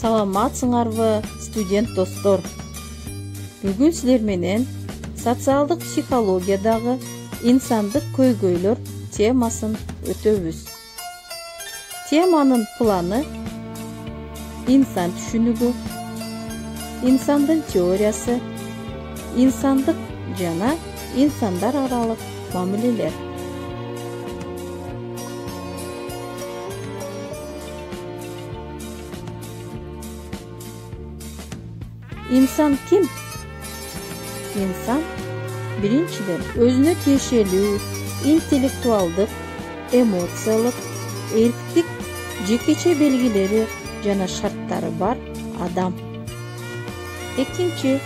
Саламатсыңарбы, студент достор? Бүгүн силер менен социалдык психологиядагы инсандык көйгөйлөр темасын өтөбүз. Теманын планы инсан түшүнүгү, инсандын теориясы, инсандык жана инсандар аралык мамилелер. İnsan kim? İnsan birinçiden özüne тиешелүү, интеллектуалдык, эмоциялык, эрктик жекече белгилери жана шарттары бар адам. Экинчи,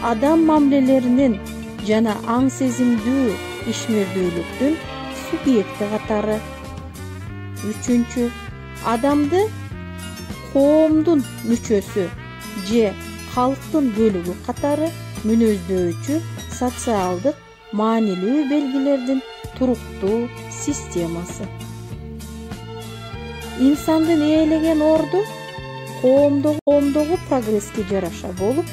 адам мамилелеринин жана аң сезимдүү ишмердүүлүктүн субъекти катары. Үчүнчү, адамды коомдун мүчөсү же халктын бөлүгү катары мүнөздөүүчү социалдык маанилүү белгилердин туруктуу системасы. Инсандын ээлеген орду коомдогу прогресске жараша болуп,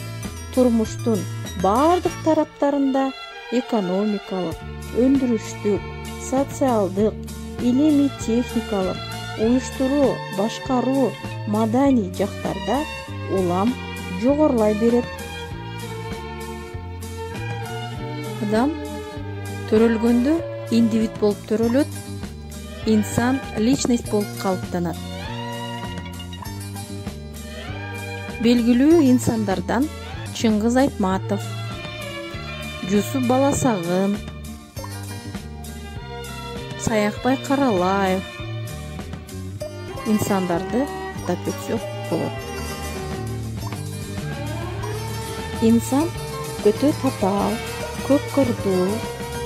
турмуштун баардык тараптарында экономикалык, өндүрүштүк, социалдык, илимий техникалык, уюштуруу, башкаруу, маданий жактарда улам жогорулай берет. Адам төрөлгөндө индивид болуп төрөлөт, инсан личность болуп калыптанат. Белгилүү инсандардан Чыңгыз Айтматов, Жусуп Баласагын, Саякбай Каралаев инсандарды атап өтсөк болот. İnsan өтө татаал, көп кырдуу,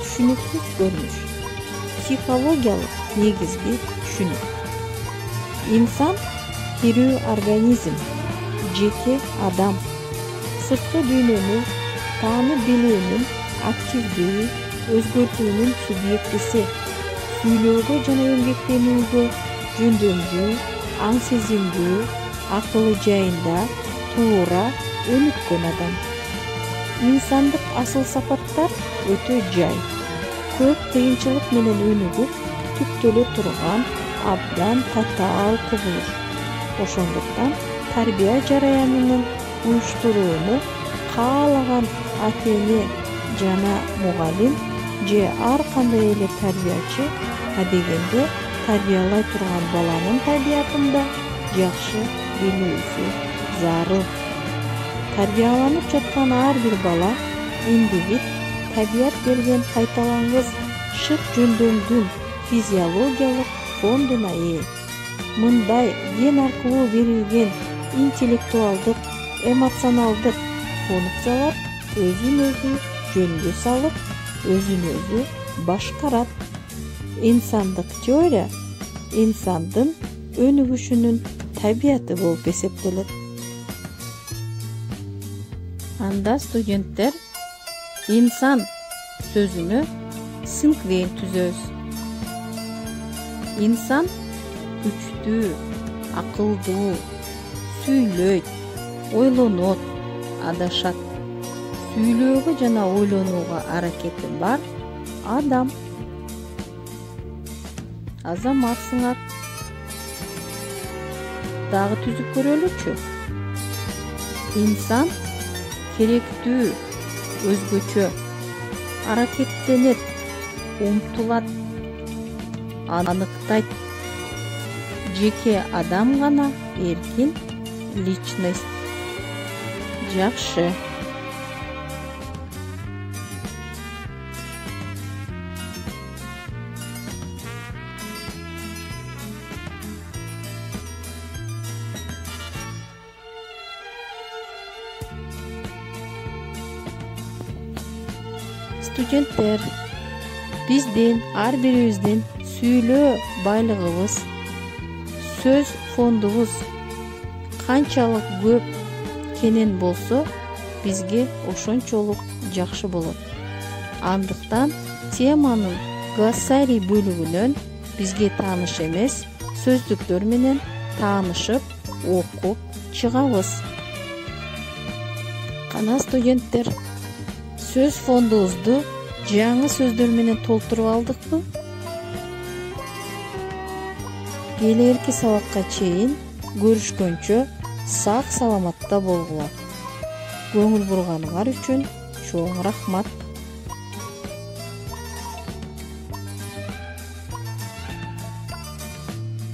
түшүнүксүз көрүнүш. Психологиялык негизги түшүнүк. İnsan тирүү организм, жеке адам. Сырткы дүйнөнү таанып билүүнүн активдүү, өзгөртүүнүн субъектиси. Сүйлөөгө жана эмгектенүүгө жөндөмдүү, аң сезимдүү, акылы жайында, туура өнүккөн адам. İnsandык асыл сапаттар өтө жай. Көп кыйынчылык менен өнүгүп, түптөлө турган абдан татаал кубулуш. Ошондуктан тарбия жараянынын уюштурууну каалаган ата-эне жана мугалим же ар кандай эле тарбиячы адегенде тарбиялай турган баланын табиятында жакшы билүүсү зарыл. Тарбияланып жаткан ар бир бала индивид табият берген кайталангыс шык жөндөмдүн физиологиялык фондуна ээ. Мындай ген аркылуу берилген интеллектуалдык, эмоционалдык функциялар өзүн-өзү жөнгө салып, өзүн-өзү башкарат. Инсандык теория инсандын өнүгүшүнүн табияты болуп эсептелет. Анда студенттер инсан сөзүнө синквейн түзөбүз. Инсан күчтүү, акылдуу, сүйлөйт, ойлонот, адашат. Сүйлөөгө жана ойлонууга аракети бар адам. Азаматсыңар. Дагы түзүп көрөлүчү. Инсан керектүү, өзгөчө, аракеттенет, умтулат, аныктайт. Жеке адам гана эркин личность. Жакшы. Студенттер, биздин ар бирибиздин сүйлөө байлыгыбыз, сөз фондубуз канчалык көп кенен болсо, бизге ошончолук жакшы болот. Андыктан теманын глоссарий бөлүгүнөн бизге тааныш эмес сөздүктөр менен таанышып, окуп чыгабыз. Кана студенттер, сөз фондубузду жаңы сөздөр менен толтуруп алдыкпы? Келерки сабакка чейин көрүшкөнчө сак саламатта болгула. Көңүл бурганыңар үчүн чоң рахмат.